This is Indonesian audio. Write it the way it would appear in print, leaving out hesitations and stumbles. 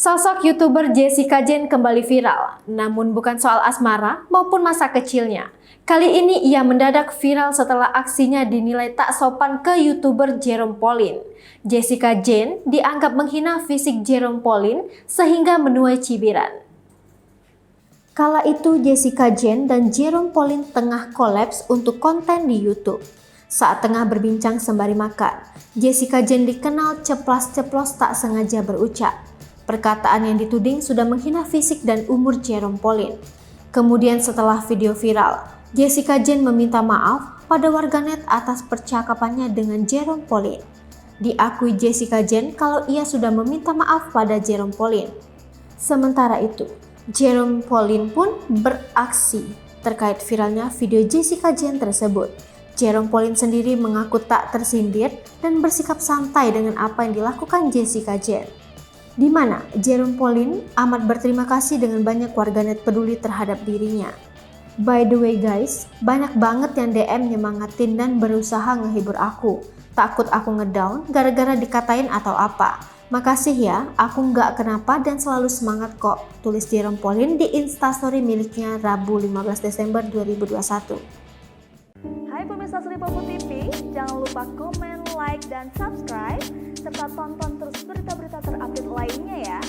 Sosok YouTuber Jessica Jane kembali viral, namun bukan soal asmara maupun masa kecilnya. Kali ini ia mendadak viral setelah aksinya dinilai tak sopan ke YouTuber Jerome Pauline. Jessica Jane dianggap menghina fisik Jerome Pauline sehingga menuai cibiran. Kala itu Jessica Jane dan Jerome Pauline tengah kolaps untuk konten di YouTube. Saat tengah berbincang sembari makan, Jessica Jane dikenal ceplas-ceplos tak sengaja berucap. Perkataan yang dituding sudah menghina fisik dan umur Jerome Pauline. Kemudian setelah video viral, Jessica Jane meminta maaf pada warganet atas percakapannya dengan Jerome Pauline. Diakui Jessica Jane kalau ia sudah meminta maaf pada Jerome Pauline. Sementara itu, Jerome Pauline pun beraksi terkait viralnya video Jessica Jane tersebut. Jerome Pauline sendiri mengaku tak tersindir dan bersikap santai dengan apa yang dilakukan Jessica Jane. Di mana Jerome Pauline amat berterima kasih dengan banyak warganet peduli terhadap dirinya. By the way guys, banyak banget yang DM nyemangatin dan berusaha ngehibur aku. Takut aku ngedown gara-gara dikatain atau apa. Makasih ya, aku nggak kenapa dan selalu semangat kok, tulis Jerome Pauline di Instastory miliknya Rabu 15 Desember 2021. Hai pemirsa Sri Popo TV, jangan lupa komen, like, dan subscribe, serta tonton terus berita-berita terupdate lainnya ya.